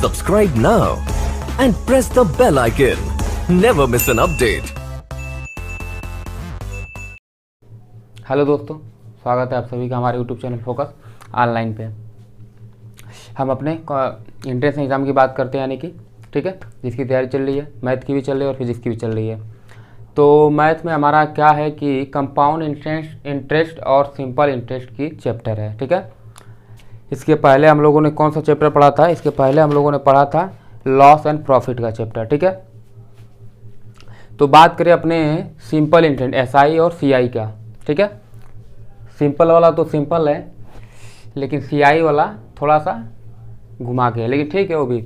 Subscribe now and press the bell icon. Never miss an update. Hello दोस्तों, स्वागत है आप सभी का हमारे यूट्यूब चैनल फोकस ऑनलाइन पे। हम अपने इंट्रेंस एग्ज़ाम की बात करते हैं, यानी कि ठीक है, जिसकी तैयारी चल रही है, मैथ की भी चल रही है और फिजिक्स की भी चल रही है। तो मैथ में हमारा क्या है कि कंपाउंड इंटरेस्ट और सिंपल इंटरेस्ट की चैप्टर है, ठीक है। इसके पहले हम लोगों ने कौन सा चैप्टर पढ़ा था? इसके पहले हम लोगों ने पढ़ा था लॉस एंड प्रॉफिट का चैप्टर, ठीक है। तो बात करें अपने सिंपल इंटरेस्ट एसआई और सीआई का, ठीक है। सिंपल वाला तो सिंपल है, लेकिन सीआई वाला थोड़ा सा घुमा के है, लेकिन ठीक है वो भी।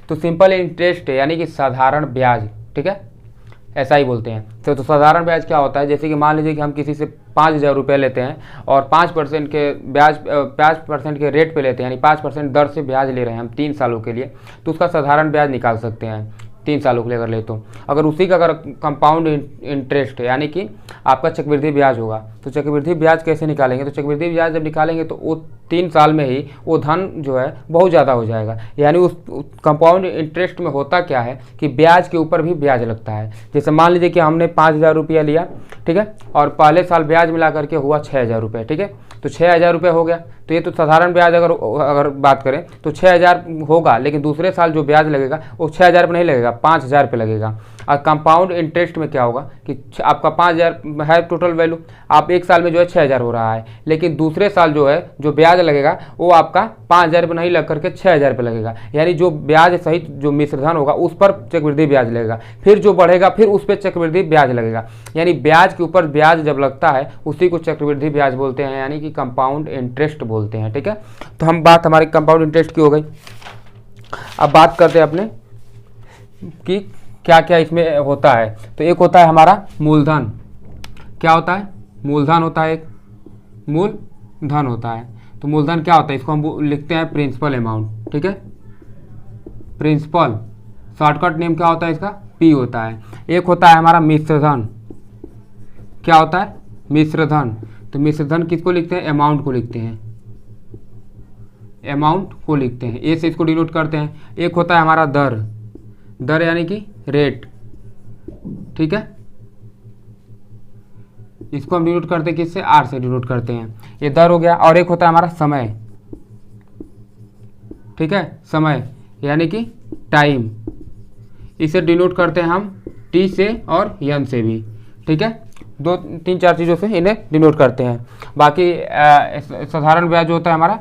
तो सिंपल इंटरेस्ट है यानी कि साधारण ब्याज, ठीक है, ऐसा ही बोलते हैं। तो साधारण ब्याज क्या होता है? जैसे कि मान लीजिए कि हम किसी से 5,000 रुपये लेते हैं और 5% के ब्याज 5% के रेट पे लेते हैं, यानी 5% दर से ब्याज ले रहे हैं हम 3 सालों के लिए, तो उसका साधारण ब्याज निकाल सकते हैं 3 सालों के लिए अगर ले तो। अगर उसी का अगर कंपाउंड इंटरेस्ट है यानी कि आपका चक्रवृद्धि ब्याज होगा, तो चक्रवृद्धि ब्याज कैसे निकालेंगे? तो चक्रवृद्धि ब्याज जब निकालेंगे तो वो 3 साल में ही वो धन जो है बहुत ज़्यादा हो जाएगा। यानी उस कंपाउंड इंटरेस्ट में होता क्या है कि ब्याज के ऊपर भी ब्याज लगता है। जैसे मान लीजिए कि हमने 5,000 रुपया लिया, ठीक है, और पहले साल ब्याज मिला करके हुआ 6,000 रुपये, ठीक है। तो 6,000 रुपये हो गया, तो ये तो साधारण ब्याज अगर बात करें तो 6,000 होगा, लेकिन दूसरे साल जो ब्याज लगेगा वो 6,000 पर नहीं लगेगा, 5,000 पे लगेगा। और कंपाउंड इंटरेस्ट में क्या होगा कि आपका 5,000 है टोटल वैल्यू, आप एक साल में जो है 6,000 हो रहा है, लेकिन दूसरे साल जो है जो ब्याज लगेगा वो आपका 5,000 पे नहीं लग करके 6,000 पे लगेगा। यानी जो ब्याज सहित जो मिश्रधन होगा उस पर चक्रवृद्धि ब्याज लगेगा, फिर जो बढ़ेगा फिर उस पर चक्रवृद्धि ब्याज लगेगा। यानी ब्याज के ऊपर ब्याज जब लगता है उसी को चक्रवृद्धि ब्याज बोलते हैं, यानी कि कंपाउंड इंटरेस्ट बोलते हैं, ठीक है। तो हम बात हमारी कंपाउंड इंटरेस्ट की हो गई। अब बात करते हैं अपने कि क्या क्या इसमें होता है। तो एक होता है हमारा मूलधन। क्या होता है? मूलधन होता है, एक मूलधन होता है। तो मूलधन क्या होता है? इसको हम लिखते हैं प्रिंसिपल अमाउंट, ठीक है। प्रिंसिपल शॉर्टकट नेम क्या होता है इसका? पी होता है। एक होता है हमारा मिश्रधन। क्या होता है? मिश्रधन। तो मिश्रधन किसको लिखते हैं? अमाउंट को लिखते हैं, अमाउंट को लिखते हैं, ए से इसको डिनोट करते हैं। एक होता है हमारा दर, दर यानी कि रेट, ठीक है। इसको हम डिनोट करते हैं किससे? आर से डिनोट करते हैं, ये दर हो गया। और एक होता है हमारा समय, ठीक है, समय यानी कि टाइम, इसे डिनोट करते हैं हम टी से और एन से भी, ठीक है। 2-3-4 चीज़ों से इन्हें डिनोट करते हैं। बाकी साधारण ब्याज होता है हमारा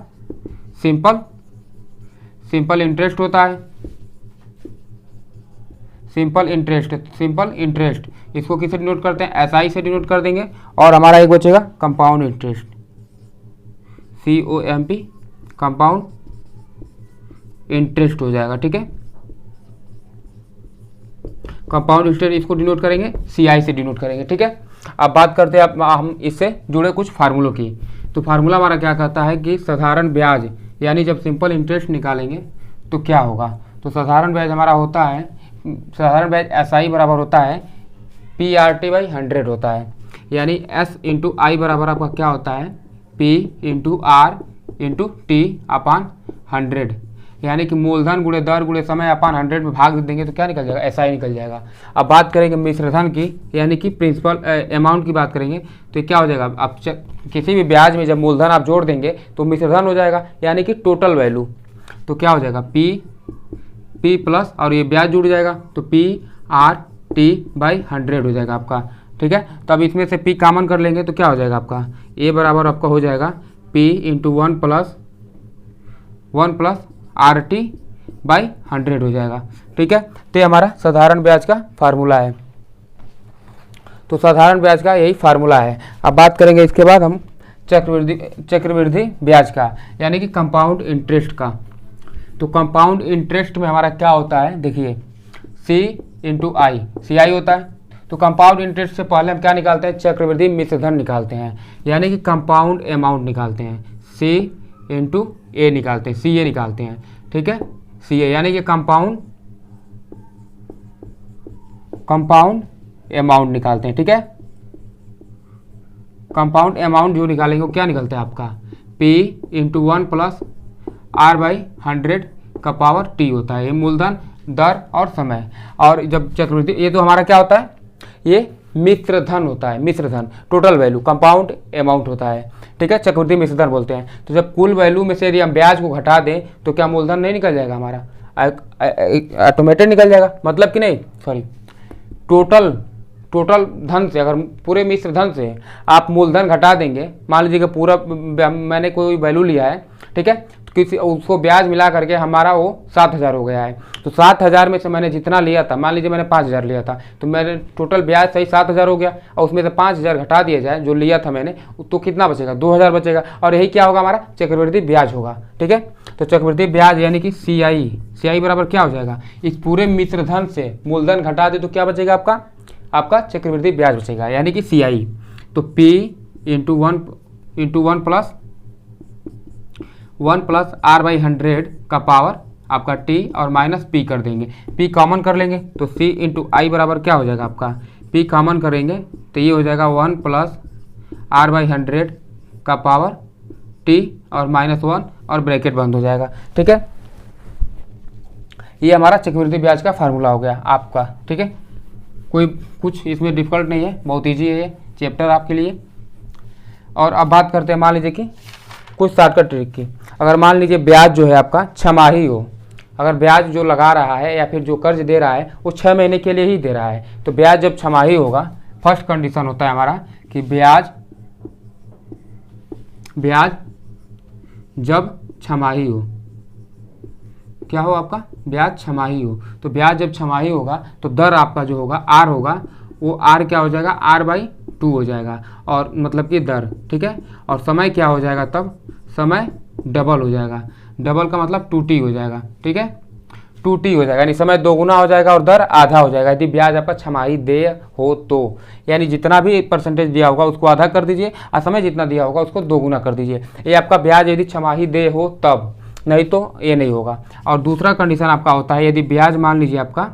सिंपल इंटरेस्ट होता है, सिंपल इंटरेस्ट इसको किससे डिनोट करते हैं? एसआई से डिनोट कर देंगे। और हमारा एक बचेगा compound interest, COMP, compound interest हो जाएगा, ठीक है। कंपाउंड इंटरेस्ट इसको डिनोट करेंगे, CI से डिनोट करेंगे, ठीक है। अब बात करते हैं हम इससे जुड़े कुछ फार्मूलों की। तो फार्मूला हमारा क्या कहता है कि साधारण ब्याज यानी जब सिंपल इंटरेस्ट निकालेंगे तो क्या होगा? तो साधारण ब्याज हमारा होता है, साधारण ब्याज SI बराबर होता है PRT/100 होता है। यानी S इंटू आई बराबर आपका क्या होता है? P into R into T/100, यानी कि मूलधन गुणे दर गुणे समय अपान 100 में भाग देंगे तो क्या निकल जाएगा? SI निकल जाएगा। अब बात करेंगे मिश्रधन की, यानी कि प्रिंसिपल अमाउंट की बात करेंगे तो क्या हो जाएगा? आप किसी भी ब्याज में जब मूलधन आप जोड़ देंगे तो मिश्रधन हो जाएगा, यानी कि टोटल वैल्यू। तो क्या हो जाएगा? P प्लस और ये ब्याज जुड़ जाएगा तो PRT/100 हो जाएगा आपका, ठीक है। तो अब इसमें से P कॉमन कर लेंगे तो क्या हो जाएगा आपका? A बराबर आपका हो जाएगा P इंटू 1 प्लस RT/100 हो जाएगा, ठीक है। तो ये हमारा साधारण ब्याज का फार्मूला है। तो साधारण ब्याज का यही फार्मूला है। अब बात करेंगे इसके बाद हम चक्रवृद्धि ब्याज का, यानी कि कंपाउंड इंटरेस्ट का। तो कंपाउंड इंटरेस्ट में हमारा क्या होता है? देखिए C इंटू आई, CI होता है। तो कंपाउंड इंटरेस्ट से पहले हम क्या निकालते हैं? चक्रवृद्धि मिश्रधन निकालते हैं, यानी कि कंपाउंड अमाउंट निकालते हैं, C इंटू A निकालते हैं, CA निकालते हैं, ठीक है, CA यानी कि कंपाउंड अमाउंट निकालते हैं, ठीक है। कंपाउंड अमाउंट जो निकालेंगे वो क्या निकलता है आपका? P इंटू 1 प्लस R/100 का पावर टी होता है। ये मूलधन, दर और समय। और जब चक्रवृद्धि, ये तो हमारा क्या होता है, ये मिश्र धन होता है। मिश्र धन टोटल वैल्यू, कंपाउंड अमाउंट होता है, ठीक है, चक्रवृद्धि मिश्र धन बोलते हैं। तो जब कुल वैल्यू में से यदि हम ब्याज को घटा दें तो क्या मूलधन नहीं निकल जाएगा हमारा, ऑटोमेटेड निकल जाएगा, मतलब कि नहीं, सॉरी, टोटल धन से, अगर पूरे मिश्र धन से आप मूलधन घटा देंगे, मान लीजिए कि पूरा मैंने कोई वैल्यू लिया है, ठीक है, तो किसी उसको ब्याज मिला करके हमारा वो 7,000 हो गया है। तो 7,000 में से मैंने जितना लिया था, मान लीजिए मैंने 5,000 लिया था, तो मेरे टोटल ब्याज सही 7,000 हो गया, और उसमें से 5,000 घटा दिया जाए जो लिया था मैंने, तो कितना बचेगा, 2,000 बचेगा। और यही क्या होगा, हमारा चक्रवृद्धि ब्याज होगा, ठीक है। तो चक्रवृद्धि ब्याज यानी कि CI बराबर क्या हो जाएगा, इस पूरे मिश्र धन से मूलधन घटा दे तो क्या बचेगा, आपका चक्रवृद्धि ब्याज बचेगा, यानी कि CI। तो P into one plus R by 100 का पावर आपका T और माइनस P कर देंगे, P कॉमन कर लेंगे तो C इंटू आई बराबर क्या हो जाएगा, आपका P कॉमन करेंगे तो ये हो जाएगा 1 प्लस R बाई 100 का पावर T और -1 और ब्रैकेट बंद हो जाएगा, ठीक है। ये हमारा चक्रवृद्धि ब्याज का फार्मूला हो गया आपका, ठीक है। कोई कुछ इसमें डिफिकल्ट नहीं है, बहुत ईजी है ये चैप्टर आपके लिए। और अब बात करते हैं मान लीजिए कि कुछ शॉर्टकट ट्रिक की। अगर मान लीजिए ब्याज जो है आपका छमाही हो, अगर ब्याज जो लगा रहा है या फिर जो कर्ज दे रहा है वो 6 महीने के लिए ही दे रहा है, तो ब्याज जब छमाही होगा, फर्स्ट कंडीशन होता है हमारा कि ब्याज जब छमाही हो, क्या हो आपका, ब्याज छमाही हो। तो ब्याज जब छमाही होगा तो दर आपका जो होगा R होगा, वो R क्या हो जाएगा, R/2 हो जाएगा, और मतलब कि दर, ठीक है। और समय क्या हो जाएगा, तब समय डबल हो जाएगा, डबल का मतलब 2T हो जाएगा, ठीक है, 2T हो जाएगा, यानी समय दोगुना हो जाएगा और दर आधा हो जाएगा। यदि ब्याज आपका छमाही दे हो तो, यानी जितना भी परसेंटेज दिया होगा उसको आधा कर दीजिए और समय जितना दिया होगा उसको दोगुना कर दीजिए। ये आपका ब्याज यदि छमाही दे हो तब, नहीं तो ये नहीं होगा। और दूसरा कंडीशन आपका होता है यदि ब्याज मान लीजिए आपका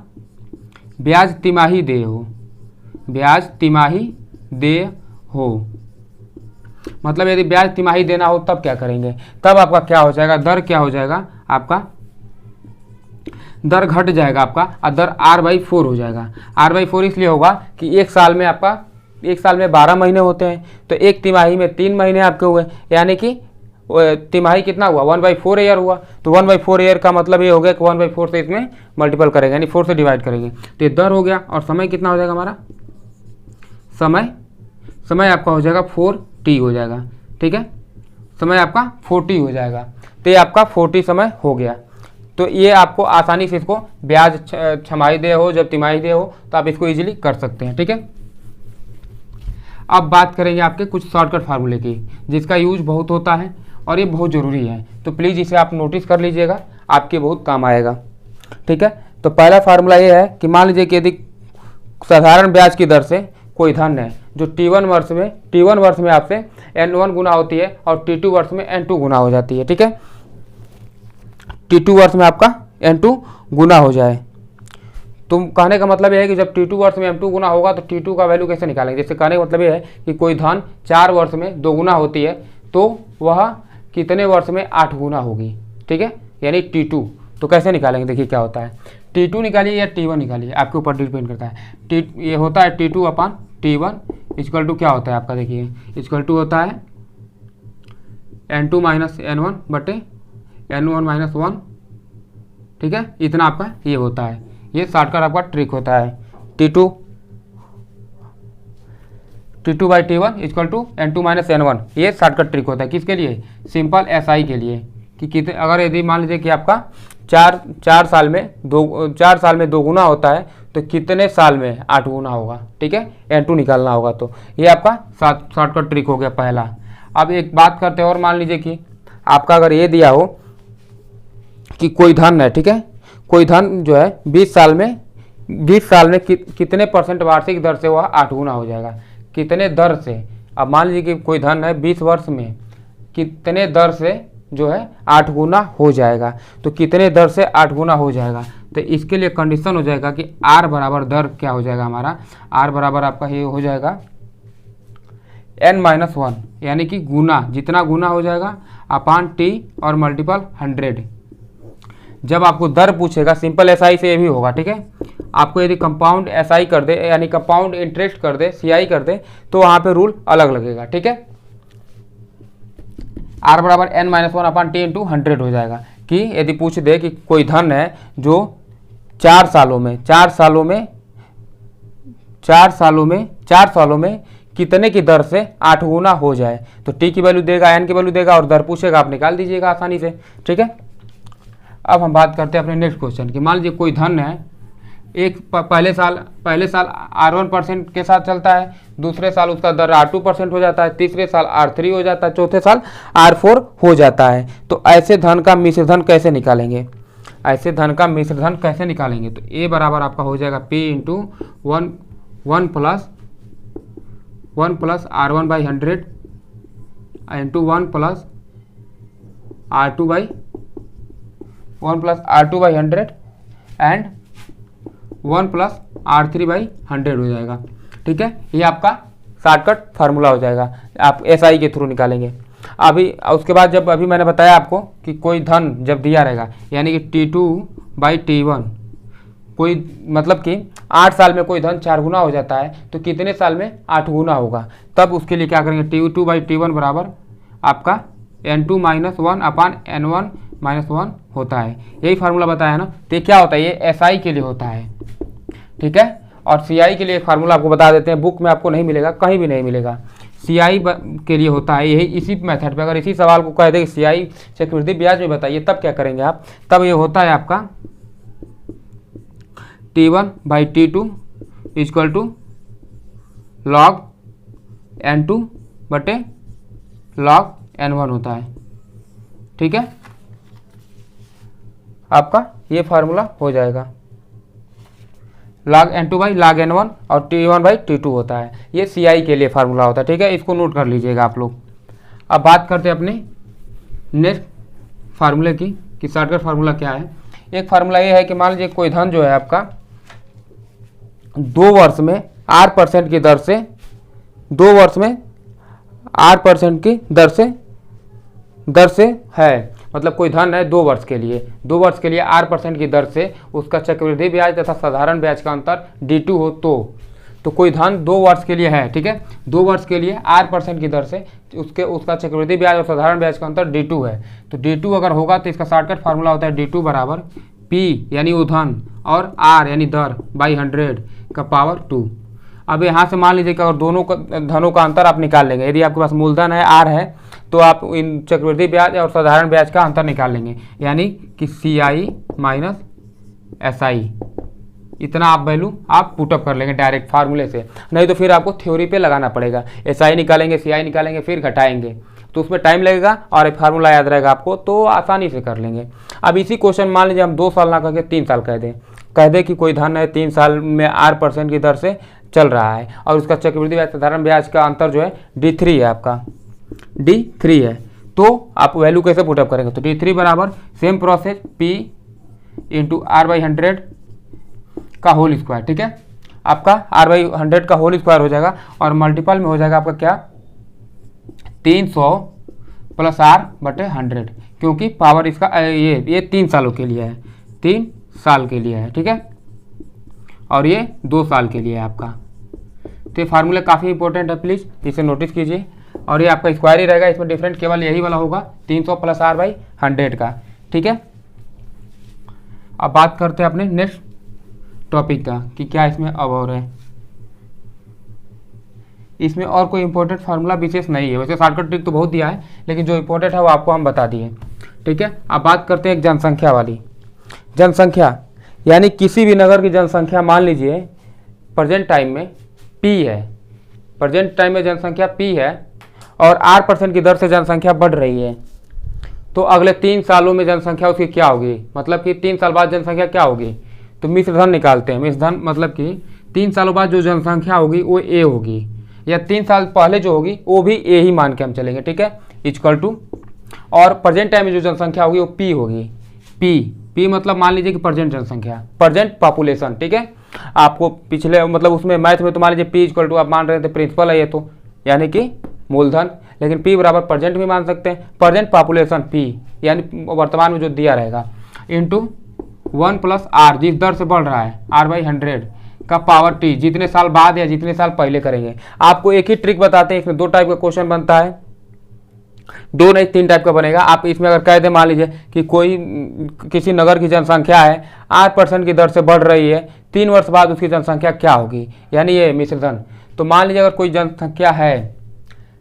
ब्याज तिमाही दे हो, ब्याज तिमाही दे हो, मतलब यदि ब्याज तिमाही देना हो तब क्या करेंगे, तब आपका क्या हो जाएगा, दर क्या हो जाएगा, आपका दर घट जाएगा आपका और दर R/4 हो जाएगा। R/4 इसलिए होगा कि एक साल में 12 महीने होते हैं, तो एक तिमाही में 3 महीने आपके हुए, यानी कि तिमाही कितना हुआ, 1/4 ईयर हुआ। तो 1/4 ईयर का मतलब ये हो गया कि 1/4 से इसमें मल्टीपल करेंगे, यानी 4 से डिवाइड करेंगे, तो ये दर हो गया। और समय कितना हो जाएगा हमारा, समय आपका हो जाएगा 4T हो जाएगा, ठीक है, समय आपका 4T हो जाएगा। तो ये आपका 4T समय हो गया। तो ये आपको आसानी से इसको ब्याज छमाही दे हो जब तिमाही दे हो तो आप इसको इजीली कर सकते हैं, ठीक है। अब बात करेंगे आपके कुछ शॉर्टकट फार्मूले की, जिसका यूज बहुत होता है और ये बहुत ज़रूरी है, तो प्लीज़ इसे आप नोटिस कर लीजिएगा, आपके बहुत काम आएगा, ठीक है। तो पहला फार्मूला ये है कि मान लीजिए कि यदि साधारण ब्याज की दर से कोई धन है जो T1 वर्ष में आपसे N1 गुना होती है और T2 वर्ष में N2 गुना हो जाती है, ठीक है, T2 वर्ष में आपका N2 गुना हो जाए। तो कहने का मतलब यह है कि जब T2 वर्ष में M2 गुना होगा तो T2 का वैल्यू कैसे निकालेंगे, जैसे कहने का मतलब यह है कि कोई धन 4 वर्ष में 2 गुना होती है तो वह कितने वर्ष में 8 गुना होगी, ठीक है, यानी T2। तो कैसे निकालेंगे, देखिए क्या होता है, T2 निकालिए या T1 निकालिए, आपके ऊपर डिपेंड करता है। ये होता है T2/T1 इक्वल टू क्या होता है आपका, देखिए इक्वल टू होता है N2 माइनस N1 बटे N1 माइनस 1, ठीक है, इतना आपका ये होता है। ये शॉर्टकट आपका ट्रिक होता है, T2/T1 equal to N2 minus N1, ये शॉर्टकट ट्रिक होता है, किसके लिए, सिंपल SI के लिए, कि कितने, अगर यदि मान लीजिए कि आपका 4 साल में 2 गुना होता है तो कितने साल में 8 गुना होगा, ठीक है, N2 निकालना होगा। तो ये आपका शॉर्टकट ट्रिक हो गया पहला। अब एक बात करते हैं और, मान लीजिए कि आपका अगर ये दिया हो कि कोई धन है, ठीक है, कोई धन जो है 20 साल में कितने % वार्षिक दर से वह 8 गुना हो जाएगा, कितने दर से। अब मान लीजिए कि कोई धन है 20 वर्ष में कितने दर से जो है 8 गुना हो जाएगा, तो कितने दर से 8 गुना हो जाएगा, तो इसके लिए कंडीशन हो जाएगा कि R बराबर दर क्या हो जाएगा हमारा, R बराबर आपका ये हो जाएगा N-1, यानी कि गुना, जितना गुना हो जाएगा अपान T और मल्टीपल 100, जब आपको दर पूछेगा सिंपल एसआई से ये भी होगा, ठीक है। आपको यदि कंपाउंड एसआई कर दे यानी कंपाउंड इंटरेस्ट कर दे, सीआई कर दे, तो वहाँ पे रूल अलग लगेगा, ठीक है। R बराबर n-1/t इंटू 100 हो जाएगा कि यदि पूछ दे कि कोई धन है जो 4 सालों में कितने की दर से 8 गुना हो जाए, तो t की वैल्यू देगा, n की वैल्यू देगा और दर पूछेगा, आप निकाल दीजिएगा आसानी से, ठीक है। अब हम बात करते हैं अपने नेक्स्ट क्वेश्चन की। मान लीजिए कोई धन है, एक पहले साल R1% के साथ चलता है, दूसरे साल उसका दर R2% हो जाता है, तीसरे साल R3 हो जाता है, चौथे साल R4 हो जाता है। तो ऐसे धन का मिश्र धन कैसे निकालेंगे? तो A बराबर आपका हो जाएगा P into 1 plus R1/100 into 1 plus R2/100 and 1 plus R3/100 हो जाएगा, ठीक है। ये आपका शॉर्टकट फार्मूला हो जाएगा, आप एसआई के थ्रू निकालेंगे। अभी उसके बाद जब अभी मैंने बताया आपको कि कोई धन जब दिया रहेगा यानी कि T2/T1, कोई मतलब कि 8 साल में कोई धन 4 गुना हो जाता है, तो कितने साल में 8 गुना होगा, तब उसके लिए क्या करेंगे, T2/T1 बराबर आपका n2-1/n1-1 होता है। यही फार्मूला बताया ना। तो ये क्या होता है, ये एसआई के लिए होता है, ठीक है। और सीआई के लिए फार्मूला आपको बता देते हैं, बुक में आपको नहीं मिलेगा, कहीं भी नहीं मिलेगा। सीआई के लिए होता है यही, इसी मेथड पे अगर इसी सवाल को कह दे सीआई चक्रवृद्धि ब्याज में बताइए, तब क्या करेंगे आप, तब ये होता है आपका T1/T2 equal to log n2 बटे log n1 होता है, ठीक है। आपका ये फार्मूला हो जाएगा, log n2/log n1 और T1/T2 होता है। ये सीआई के लिए फार्मूला होता है, ठीक है। इसको नोट कर लीजिएगा आप लोग। अब बात करते हैं अपने नेक्स्ट फार्मूले की कि शॉर्टकट फार्मूला क्या है। एक फार्मूला ये है कि मान लीजिए कोई धन जो है आपका 2 वर्ष में 8% की दर से 2 वर्ष में 8% की दर से है, मतलब कोई धन है 2 वर्ष के लिए 8% की दर से उसका चक्रवृद्धि ब्याज तथा साधारण ब्याज का अंतर D2 हो तो कोई धन 2 वर्ष के लिए है, ठीक है। 2 वर्ष के लिए 8% की दर से उसका चक्रवृद्धि ब्याज और साधारण ब्याज का अंतर D2 है। तो D2 अगर होगा तो इसका शॉर्टकट फार्मूला होता है D2 बराबर P यानी वो धन और R यानी दर बाई 100 का पावर 2। अब यहाँ से मान लीजिए कि अगर दोनों धनों का अंतर आप निकाल लेंगे, यदि आपके पास मूलधन है R है तो आप इन चक्रवृद्धि ब्याज और साधारण ब्याज का अंतर निकाल लेंगे, यानी कि CI माइनस SI, इतना आप वैल्यू आप पुटअप कर लेंगे डायरेक्ट फार्मूले से। नहीं तो फिर आपको थ्योरी पे लगाना पड़ेगा, SI निकालेंगे, CI निकालेंगे, फिर घटाएंगे, तो उसमें टाइम लगेगा और एक फार्मूला याद रहेगा आपको, तो आसानी से कर लेंगे। अब इसी क्वेश्चन मान लीजिए हम 2 साल ना करके 3 साल कह दें कि कोई धन है 3 साल में 8% की दर से चल रहा है और उसका चक्रवृद्धि ब्याज साधारण ब्याज का अंतर जो है D3 है, आपका D3 है। तो आप वैल्यू कैसे पुटअप करेंगे, तो D3 बराबर same process P into R/100 का होल स्क्वायर, ठीक है। आपका R/100 का होल स्क्वायर हो जाएगा और मल्टीपल में हो जाएगा आपका क्या 300 प्लस R/100, क्योंकि पावर इसका ये 3 सालों के लिए है, 3 साल के लिए है, ठीक है। और ये 2 साल के लिए है आपका। तो ये फार्मूला काफ़ी इंपॉर्टेंट है, प्लीज़ इसे नोटिस कीजिए। और ये आपका स्क्वायर ही रहेगा, इसमें डिफरेंट केवल यही वाला होगा 300 प्लस R/100 का, ठीक है। अब बात करते हैं अपने नेक्स्ट टॉपिक का कि क्या इसमें अब और है। इसमें और कोई इंपॉर्टेंट फार्मूला विशेष नहीं है, वैसे शॉर्टकट ट्रिक तो बहुत दिया है, लेकिन जो इंपॉर्टेंट है वो आपको हम बता दिए, ठीक है। अब बात करते हैं एक जनसंख्या वाली। जनसंख्या यानी किसी भी नगर की जनसंख्या मान लीजिए प्रेजेंट टाइम में P है, प्रेजेंट टाइम में जनसंख्या P है और 8% की दर से जनसंख्या बढ़ रही है, तो अगले 3 सालों में जनसंख्या उसकी क्या होगी, मतलब कि 3 साल बाद जनसंख्या क्या होगी, तो मिश्र धन निकालते हैं। मिश्र धन मतलब कि 3 सालों बाद जो जनसंख्या होगी वो A होगी, या 3 साल पहले जो होगी वो भी A ही मान के हम चलेंगे, ठीक है, इक्वल टू, और प्रेजेंट टाइम में जो जनसंख्या होगी वो P होगी। P मतलब मान लीजिए कि प्रेजेंट जनसंख्या, प्रेजेंट पॉपुलेशन, ठीक है। आपको पिछले मतलब उसमें मैथ में तो मान लीजिए P इक्वल टू आप मान रहे थे प्रिंसिपल है ये, तो यानी कि मूलधन, लेकिन P बराबर प्रेजेंट भी मान सकते हैं, प्रेजेंट पॉपुलेशन P यानी वर्तमान में जो दिया रहेगा, इंटू 1 प्लस आर, जिस दर से बढ़ रहा है r/100 का पावर t, जितने साल बाद या जितने साल पहले करेंगे। आपको एक ही ट्रिक बताते हैं, इसमें 2 टाइप का क्वेश्चन बनता है, 2 नहीं 3 टाइप का बनेगा। आप इसमें अगर कह दें, मान लीजिए कि किसी नगर की जनसंख्या है 8% की दर से बढ़ रही है, 3 वर्ष बाद उसकी जनसंख्या क्या होगी, यानी ये मिश्रधन। तो मान लीजिए अगर कोई जनसंख्या है,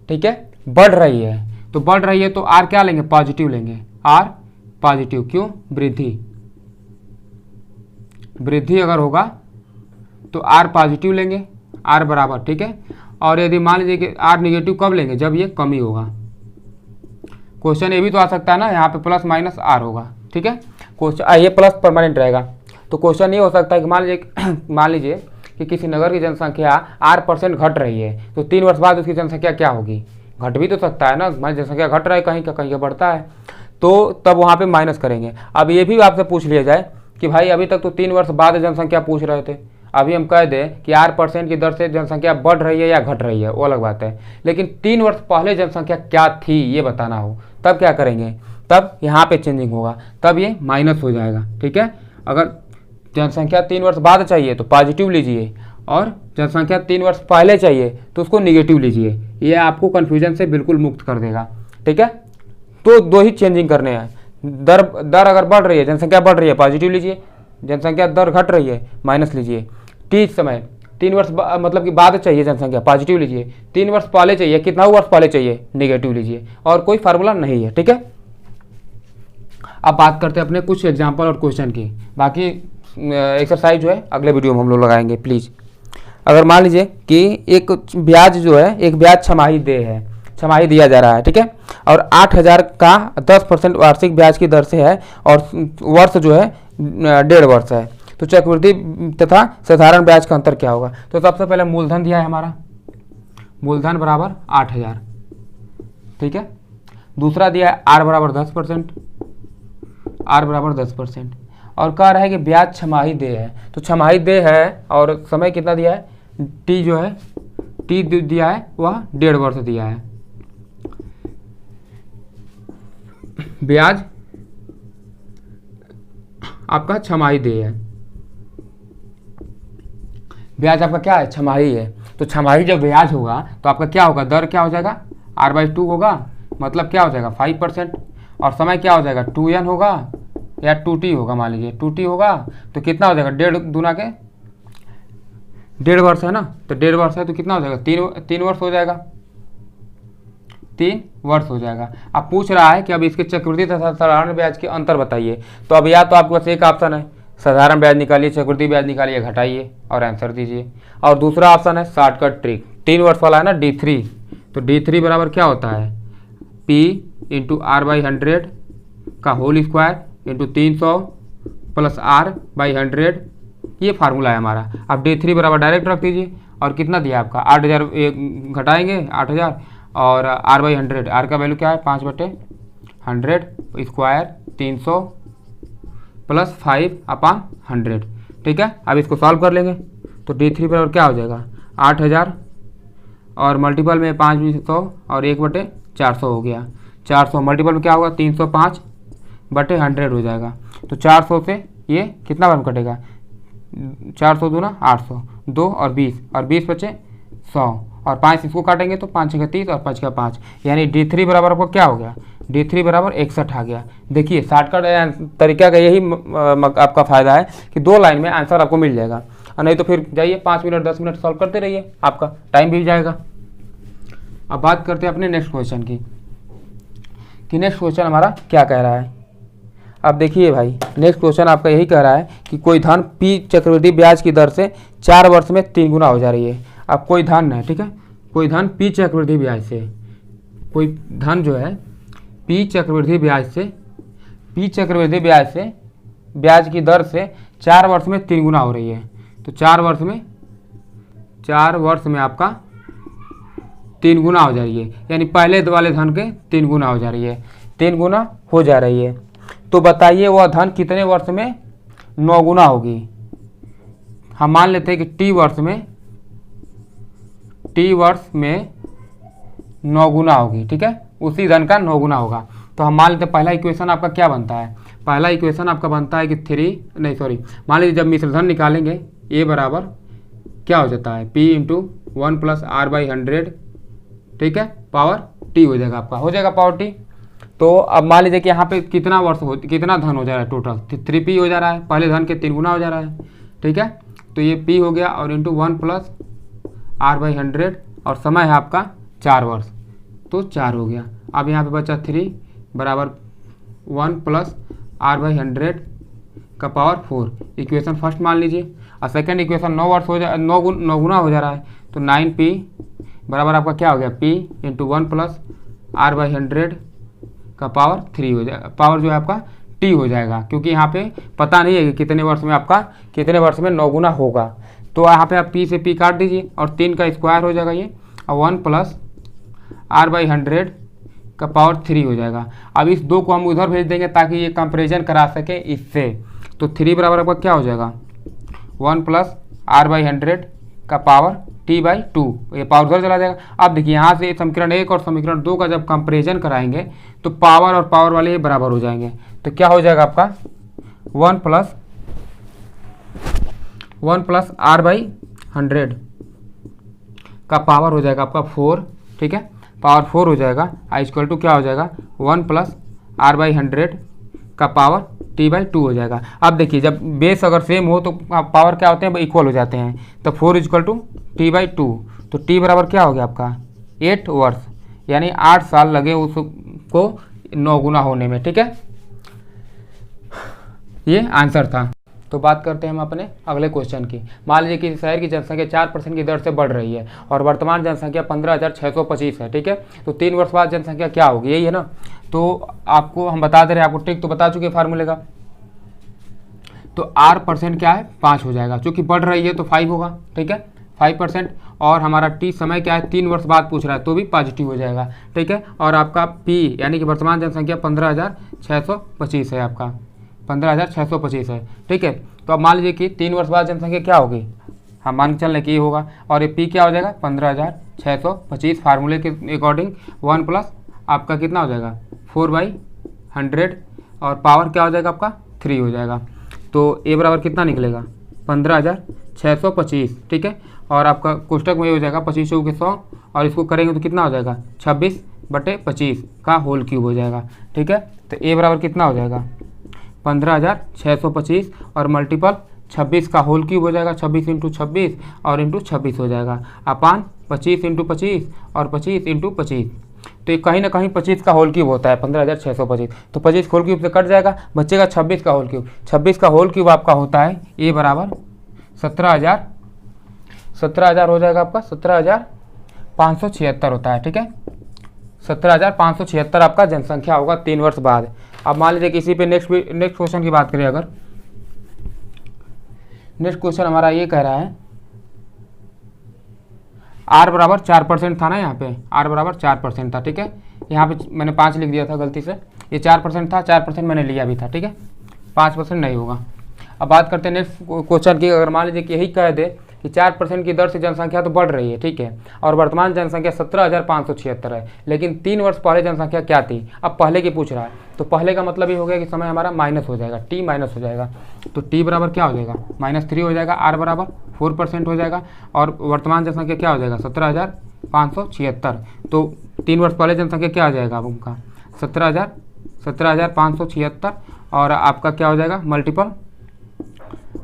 ठीक है, बढ़ रही है, तो बढ़ रही है तो आर क्या लेंगे, पॉजिटिव लेंगे, आर पॉजिटिव। क्यों, वृद्धि अगर होगा तो आर पॉजिटिव लेंगे, आर बराबर, ठीक है। और यदि मान लीजिए कि आर निगेटिव कब लेंगे, जब ये कमी होगा। क्वेश्चन ये भी तो आ सकता है ना, यहाँ पे प्लस माइनस आर होगा, ठीक है। क्वेश्चन ये प्लस परमानेंट रहेगा। तो क्वेश्चन ये हो सकता है कि मान लीजिए कि किसी नगर की जनसंख्या 8% घट रही है, तो 3 वर्ष बाद उसकी जनसंख्या क्या होगी, घट भी तो सकता है ना, मान जनसंख्या घट रहा है, कहीं का बढ़ता है, तो तब वहाँ पे माइनस करेंगे। अब ये भी आपसे पूछ लिया जाए कि भाई अभी तक तो 3 वर्ष बाद जनसंख्या पूछ रहे थे, अभी हम कह दें कि 8% की दर से जनसंख्या बढ़ रही है या घट रही है, वो अलग बात है, लेकिन 3 वर्ष पहले जनसंख्या क्या थी ये बताना हो, तब क्या करेंगे, तब यहाँ पे चेंजिंग होगा, तब ये माइनस हो जाएगा, ठीक है। अगर जनसंख्या 3 वर्ष बाद चाहिए तो पॉजिटिव लीजिए, और जनसंख्या 3 वर्ष पहले चाहिए तो उसको निगेटिव लीजिए। ये आपको कन्फ्यूजन से बिल्कुल मुक्त कर देगा, ठीक है। तो 2 ही चेंजिंग करने हैं, दर अगर बढ़ रही है, जनसंख्या बढ़ रही है, पॉजिटिव लीजिए, जनसंख्या दर घट रही है, माइनस लीजिए। टी समय 3 वर्ष मतलब कि बाद चाहिए जनसंख्या, पॉजिटिव लीजिए, 3 वर्ष पहले चाहिए, कितना वर्ष पहले चाहिए, निगेटिव लीजिए, और कोई फार्मूला नहीं है, ठीक है। अब बात करते हैं अपने कुछ एग्जाम्पल और क्वेश्चन की, बाकी एक्सरसाइज जो है अगले वीडियो में हम लोग लगाएंगे प्लीज़। अगर मान लीजिए कि एक ब्याज जो है, एक ब्याज छमाही दिया जा रहा है, ठीक है, और 8,000 का 10% वार्षिक ब्याज की दर से है, और वर्ष जो है 1.5 वर्ष है, तो चक्रवृद्धि तथा साधारण ब्याज का अंतर क्या होगा। तो सबसे पहले मूलधन दिया है हमारा, मूलधन बराबर 8,000, ठीक है। दूसरा दिया है आर बराबर 10%, आर बराबर 10%, और कह रहा है कि ब्याज छमाही दे है, तो छमाही दे है और समय कितना दिया है, टी जो है, टी दिया है वह 1.5 वर्ष दिया है। ब्याज आपका छमाही दे है, ब्याज आपका क्या है, छमाही है, तो छमाही जब ब्याज होगा तो आपका क्या होगा, दर क्या हो जाएगा, r/2 होगा, मतलब क्या हो जाएगा 5%, और समय क्या हो जाएगा 2n होगा या 2t होगा, मान लीजिए 2t होगा, तो कितना हो जाएगा, 1.5 दूना के 1.5 वर्ष है ना, तो 1.5 वर्ष है तो कितना हो जाएगा, 3 वर्ष हो जाएगा, 3 वर्ष हो जाएगा। अब पूछ रहा है कि अब इसके चक्रवृद्धि तथा साधारण ब्याज के अंतर बताइए, तो अब या तो आपके पास एक ऑप्शन है साधारण ब्याज निकालिए, चक्रवृद्धि ब्याज निकालिए, घटाइए और आंसर दीजिए, और दूसरा ऑप्शन है शॉर्टकट ट्रिक, 3 वर्ष वाला है ना, D3, तो D3 बराबर क्या होता है, P इंटू r/100 का whole square into 300 plus r/100, ये फार्मूला है हमारा। अब D3 बराबर डायरेक्ट रख दीजिए, और कितना दिया आपका 8,000, घटाएंगे 8,000 और r/100, r का वैल्यू क्या है 5/100 स्क्वायर 300 प्लस 5/100, ठीक है। अब इसको सॉल्व कर लेंगे, तो D3 बराबर क्या हो जाएगा 8,000 और मल्टीपल में 5/100 और 1/400 हो गया, 400 मल्टीपल में क्या होगा 305/100 हो जाएगा। तो 400 से ये कितना बार कटेगा, 400 दूना 800, 2 और 20 बचे 100, और 5 इसको काटेंगे तो 5 6 30 और 5 का 5, यानी D3 बराबर आपको क्या हो गया, D3 बराबर 61 आ गया। देखिए शॉर्टकट तरीका का यही आपका फ़ायदा है कि 2 लाइन में आंसर आपको मिल जाएगा, और नहीं तो फिर जाइए 5 मिनट 10 मिनट सॉल्व करते रहिए, आपका टाइम भी जाएगा। अब बात करते हैं अपने नेक्स्ट क्वेश्चन की, कि नेक्स्ट क्वेश्चन हमारा क्या कह रहा है। अब देखिए भाई, नेक्स्ट क्वेश्चन आपका यही कह रहा है कि कोई धन P चक्रवृद्धि ब्याज की दर से 4 वर्ष में 3 गुना हो जा रही है। अब कोई धन है, ठीक है, कोई धन P चक्रवृद्धि ब्याज से, कोई धन जो है P चक्रवृद्धि ब्याज से ब्याज की दर से 4 वर्ष में 3 गुना हो रही है। तो 4 वर्ष में आपका 3 गुना हो जा रही है, यानी पहले वाले धन के 3 गुना हो जा रही है, 3 गुना हो जा रही है। तो बताइए वह धन कितने वर्ष में 9 गुना होगी। हम मान लेते हैं कि T वर्ष में 9 गुना होगी, ठीक है, उसी धन का 9 गुना होगा। तो हम मान लेते हैं पहला इक्वेशन आपका क्या बनता है, पहला इक्वेशन आपका बनता है कि मान लीजिए जब मिश्रधन निकालेंगे ए बराबर क्या हो जाता है P into 1 plus R by 100, ठीक है, पावर T हो जाएगा आपका, हो जाएगा पावर T। तो अब मान लीजिए कि यहाँ पे कितना धन हो जा रहा है, टोटल 3P हो जा रहा है, पहले धन के 3 गुना हो जा रहा है, ठीक है। तो ये P हो गया और इंटू 1 प्लस R बाई 100 और समय है आपका 4 वर्ष, तो 4 हो गया। अब यहाँ पे बचा 3 बराबर 1 प्लस R बाई 100 का पावर 4, इक्वेशन फर्स्ट मान लीजिए। और सेकेंड इक्वेशन 9 वर्ष हो जा 9 गुना हो जा रहा है, तो 9P बराबर आपका क्या हो गया P into 1 plus R by 100 का पावर 3 हो जाएगा, पावर जो है आपका T हो जाएगा, क्योंकि यहाँ पे पता नहीं है कि कितने वर्ष में 9 गुना होगा। तो यहाँ पे आप P से P काट दीजिए और 3 का स्क्वायर हो जाएगा ये, और 1 प्लस R बाई 100 का पावर 3 हो जाएगा। अब इस 2 को हम उधर भेज देंगे ताकि ये कंपेरिजन करा सके इससे। तो 3 बराबर आपका क्या हो जाएगा 1 प्लस R बाई 100 का पावर T बाई 2, ये पावर उधर चला जाएगा। अब देखिए यहाँ से समीकरण 1 और समीकरण 2 का जब कंपेरिजन कराएंगे तो पावर और पावर वाले ये बराबर हो जाएंगे। तो क्या हो जाएगा आपका 1 प्लस R बाई 100 का पावर हो जाएगा आपका 4, ठीक है, पावर 4 हो जाएगा। इक्वल टू क्या हो जाएगा 1 प्लस R बाई 100 का पावर T बाई 2 हो जाएगा। अब देखिए जब बेस अगर सेम हो तो पावर क्या होते हैं, इक्वल हो जाते हैं। तो 4 इक्वल टू T बाई 2, तो T बराबर क्या हो गया आपका 8 वर्ष, यानी 8 साल लगे उसको 9 गुना होने में, ठीक है। ये आंसर था। तो बात करते हैं हम अपने अगले क्वेश्चन की। मान लीजिए कि शहर की जनसंख्या 4% की दर से बढ़ रही है और वर्तमान जनसंख्या 15,625 है, ठीक है। तो 3 वर्ष बाद जनसंख्या क्या होगी, यही है ना। तो आपको हम बता दे रहे हैं, आपको ट्रिक तो बता चुके फार्मूले का। तो R% क्या है 5 हो जाएगा, चूँकि बढ़ रही है तो 5 होगा, ठीक है, 5%। और हमारा T समय क्या है 3 वर्ष बाद पूछ रहा है तो भी पॉजिटिव हो जाएगा, ठीक है। और आपका P यानी कि वर्तमान जनसंख्या 15,625 है, आपका 15,625 है, ठीक है। तो अब मान लीजिए कि 3 वर्ष बाद जनसंख्या क्या होगी, हम मान के चल रहे कि ये होगा, और ये P क्या हो जाएगा 15,625 फार्मूले के अकॉर्डिंग 1 प्लस आपका कितना हो जाएगा 4/100 और पावर क्या हो जाएगा आपका 3 हो जाएगा। तो ए बराबर कितना निकलेगा 15,625, ठीक है। और आपका कोष्टक में ये हो जाएगा 25 के 100 और इसको करेंगे तो कितना हो जाएगा 26/25 का होल क्यूब हो जाएगा, ठीक है। तो ए बराबर कितना हो जाएगा 15,625 और मल्टीपल 26 का होल क्यूब हो जाएगा, 26 इंटू 26 और इंटू 26 हो जाएगा, अपान 25 इंटू 25 और 25 इंटू 25। तो ये कहीं ना कहीं 25 का होल क्यूब होता है 15,625, तो 25 होल क्यूब से कट जाएगा, बचेगा 26 का होल क्यूब। 26 का होल क्यूब आपका होता है ए बराबर 17,000 हो जाएगा आपका 17,576 होता है, ठीक है। 17,576 आपका जनसंख्या होगा 3 वर्ष बाद। अब मान लीजिए कि इसी पे नेक्स्ट क्वेश्चन की बात करें, अगर नेक्स्ट क्वेश्चन हमारा ये कह रहा है R बराबर 4% था ना, यहाँ पे R बराबर 4% था, ठीक है। यहाँ पे मैंने 5 लिख दिया था गलती से, ये 4% था, 4% मैंने लिया भी था, ठीक है, 5% नहीं होगा। अब बात करते हैं नेक्स्ट क्वेश्चन की। अगर मान लीजिए कि यही कह दे कि 4% की दर से जनसंख्या तो बढ़ रही है, ठीक है, और वर्तमान जनसंख्या 17,576 है, लेकिन 3 वर्ष पहले जनसंख्या क्या थी, अब पहले की पूछ रहा है। तो पहले का मतलब ये हो गया कि समय हमारा माइनस हो जाएगा, T माइनस हो जाएगा। तो T बराबर क्या हो जाएगा -3 हो जाएगा, R बराबर 4% हो जाएगा और वर्तमान जनसंख्या क्या हो जाएगा 17,576। तो 3 वर्ष पहले जनसंख्या क्या हो जाएगा अब उनका 17,576 और आपका क्या हो जाएगा मल्टीपल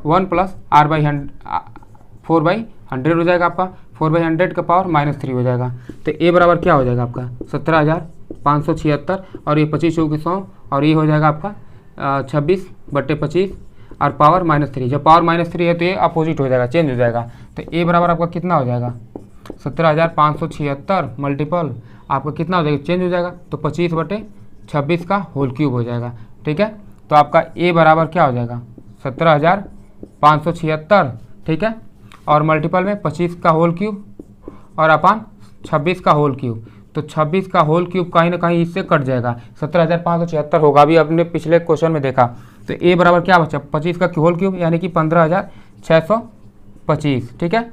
1 प्लस R/4/100 हो जाएगा, आपका 4/100 का पावर -3 हो जाएगा। तो ए बराबर क्या हो जाएगा आपका 17,576 और ये 25 के 100 और ये हो जाएगा आपका 26/25 और पावर -3। जब पावर -3 है तो ये अपोजिट हो जाएगा, चेंज हो जाएगा। तो ए बराबर आपका कितना हो जाएगा 17,576 मल्टीपल आपका कितना हो जाएगा, चेंज हो जाएगा, तो 25/26 का होल क्यूब हो जाएगा, ठीक है। तो आपका ए बराबर क्या हो जाएगा 17,576, ठीक है, और मल्टीपल में 25 का होल क्यूब और अपान 26 का होल क्यूब। तो 26 का होल क्यूब कहीं ना कहीं इससे कट जाएगा, 17,576 होगा। अभी अपने पिछले क्वेश्चन में देखा तो ए बराबर क्या बचा 25 का होल क्यूब यानी कि 15,625, ठीक है।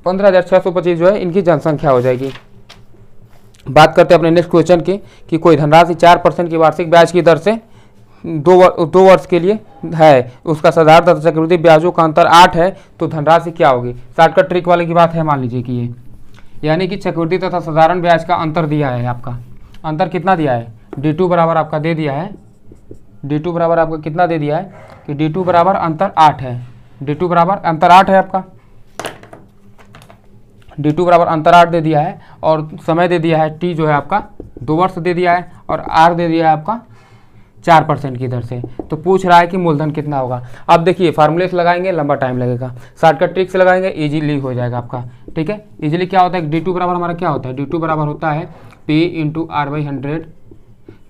15,625 जो है इनकी जनसंख्या हो जाएगी। बात करते हैं अपने नेक्स्ट क्वेश्चन की कि कोई धनराशि 4% की वार्षिक ब्याज की दर से दो वर्ष के लिए है, उसका साधारण तथा चक्रवृद्धि ब्याजों का अंतर 8 है, तो धनराशि क्या होगी। शॉर्टकट ट्रिक वाले की बात है, मान लीजिए कि ये यानी कि चक्रवृद्धि तथा साधारण ब्याज का अंतर दिया है, आपका अंतर कितना दिया है, D2 बराबर आपका दे दिया है, D2 बराबर आपका कितना दे दिया है कि D2 बराबर अंतर 8 है, D2 बराबर अंतर 8 है आपका, D2 बराबर अंतर 8 दे दिया है, और समय दे दिया है T जो है आपका 2 वर्ष दे दिया है, और R दे दिया है आपका 4% की दर से। तो पूछ रहा है कि मूलधन कितना होगा। अब देखिए फार्मूले से लगाएंगे लंबा टाइम लगेगा, शॉर्टकट ट्रिक से लगाएंगे इजीली हो जाएगा आपका, ठीक है। इजीली क्या होता है, D2 बराबर हमारा क्या होता है, D2 बराबर होता है P इंटू R/100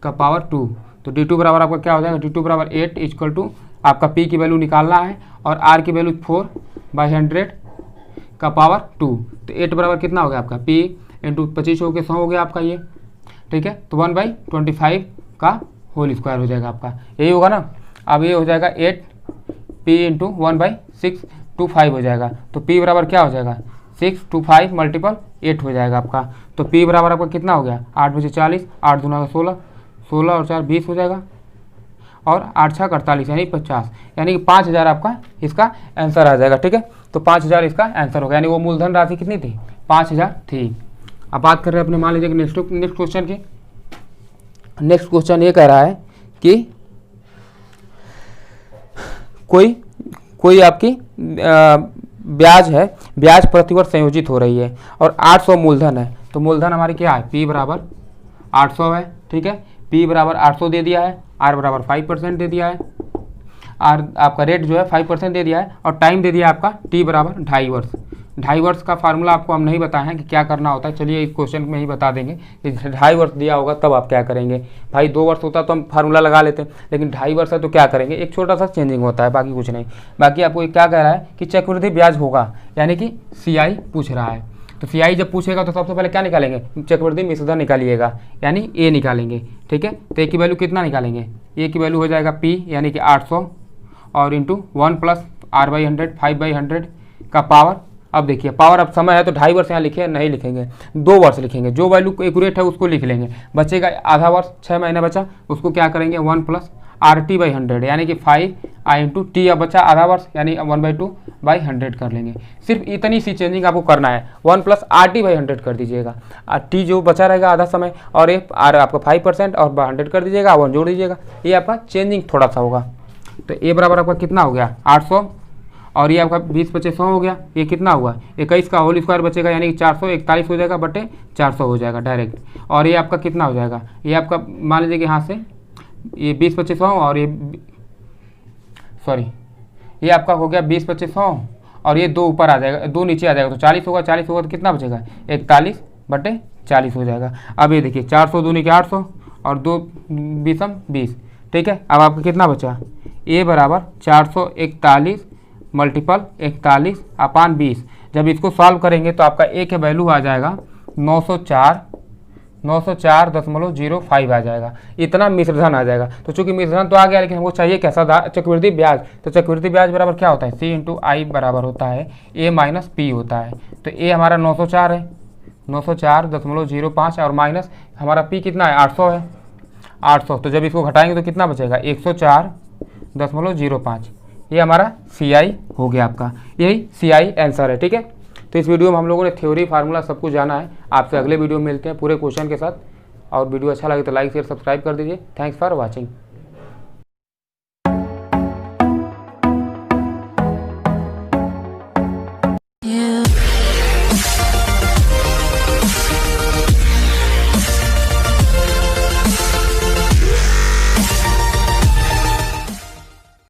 का पावर 2। तो D2 बराबर आपका क्या हो जाएगा, D2 बराबर 8 इक्वल टू आपका P की वैल्यू निकालना है और R की वैल्यू 4/100 का पावर 2। तो 8 बराबर कितना हो गया आपका P इंटू 25 हो गया 100 हो गया आपका ये, ठीक है। तो 1/25 का होल स्क्वायर हो जाएगा आपका, यही होगा ना। अब ये हो जाएगा 8P इंटू 1/625 हो जाएगा। तो P बराबर क्या हो जाएगा 625 मल्टीपल 8 हो जाएगा आपका। तो P बराबर आपका कितना हो गया 8 बजे 40, 8 दूना 16, 16 और 4 20 हो जाएगा, और 8 6 48 यानी 50, यानी कि 5000 आपका इसका आंसर आ जाएगा, ठीक है। तो 5000 इसका आंसर होगा, यानी वो मूलधन राशि कितनी थी 5000 थी। अब बात कर रहे हैं अपने मान लीजिए कि नेक्स्ट क्वेश्चन की। नेक्स्ट क्वेश्चन ये कह रहा है कि कोई आपकी ब्याज है, ब्याज प्रतिवर्ष संयोजित हो रही है और 800 मूलधन है। तो मूलधन हमारी क्या है, P बराबर 800 है, ठीक है। P बराबर 800 दे दिया है, R बराबर 5% दे दिया है, R आपका रेट जो है 5% दे दिया है, और टाइम दे दिया है आपका T बराबर 2.5 वर्ष। 2.5 वर्ष का फार्मूला आपको हम नहीं बताए हैं कि क्या करना होता है, चलिए इस क्वेश्चन में ही बता देंगे कि 2.5 वर्ष दिया होगा तब आप क्या करेंगे। भाई 2 वर्ष होता तो हम फार्मूला लगा लेते हैं, लेकिन 2.5 वर्ष है तो क्या करेंगे, एक छोटा सा चेंजिंग होता है, बाकी कुछ नहीं। बाकी आपको ये क्या कह रहा है कि चक्रवृद्धि ब्याज होगा, यानी कि CI पूछ रहा है। तो CI जब पूछेगा तो सबसे पहले क्या निकालेंगे, चक्रवृद्धि मिश्रधन निकालिएगा, यानी A निकालेंगे, ठीक है। तो A की वैल्यू कितना निकालेंगे, A की वैल्यू हो जाएगा P यानी कि 800 और इंटू 1 प्लस R/100 5/100 का पावर। अब देखिए पावर, अब समय है तो 2.5 वर्ष यहाँ लिखे नहीं लिखेंगे, 2 वर्ष लिखेंगे, जो वैल्यू एक्यूरेट है उसको लिख लेंगे। बचेगा आधा वर्ष, 6 महीने बचा, उसको क्या करेंगे 1 प्लस RT/100 यानी कि 5I इंटू T। अब बचा आधा वर्ष यानी 1/2/100 कर लेंगे। सिर्फ इतनी सी चेंजिंग आपको करना है, 1 प्लस RT/100 कर दीजिएगा, T जो बचा रहेगा आधा समय, और ये R आपका 5% और 100 कर दीजिएगा, 1 जोड़ दीजिएगा, ये आपका चेंजिंग थोड़ा सा होगा। तो A बराबर आपका कितना हो गया 800, और ये आपका 20 × 100 हो गया, ये कितना हुआ 21 का होल स्क्वायर बचेगा, यानी कि 441 हो जाएगा बटे 400 हो जाएगा डायरेक्ट। और ये आपका कितना हो जाएगा, ये आपका मान लीजिए कि यहाँ से ये 20 × 100 और ये आपका हो गया 20 × 100 और ये 2 ऊपर आ जाएगा, 2 नीचे आ जाएगा, तो 40 होगा, 40 होगा तो कितना बचेगा 41 बटे 40 हो जाएगा। अब ये देखिए 400 दूनी के 800 और 2 20, ठीक है। अब आपका कितना बचा, A बराबर 441 मल्टीपल 41/20। जब इसको सॉल्व करेंगे तो आपका A के वैल्यू आ जाएगा 904.05 आ जाएगा, इतना मिश्रधन आ जाएगा। तो चूंकि मिश्रधन तो आ गया, लेकिन हमको चाहिए कैसा चक्रवृद्धि ब्याज। तो चक्रवृद्धि ब्याज बराबर क्या होता है, C इंटू I बराबर होता है A माइनस P होता है। तो A हमारा 904 है, 904.05, और माइनस हमारा P कितना है 800 है, 800। तो जब इसको घटाएंगे तो कितना बचेगा 104.05। ये हमारा CI हो गया आपका, यही CI आंसर है, ठीक है। तो इस वीडियो में हम लोगों ने थ्योरी फार्मूला सब कुछ जाना है। आपसे अगले वीडियो में मिलते हैं पूरे क्वेश्चन के साथ, और वीडियो अच्छा लगे तो लाइक शेयर सब्सक्राइब कर दीजिए। Thanks for watching.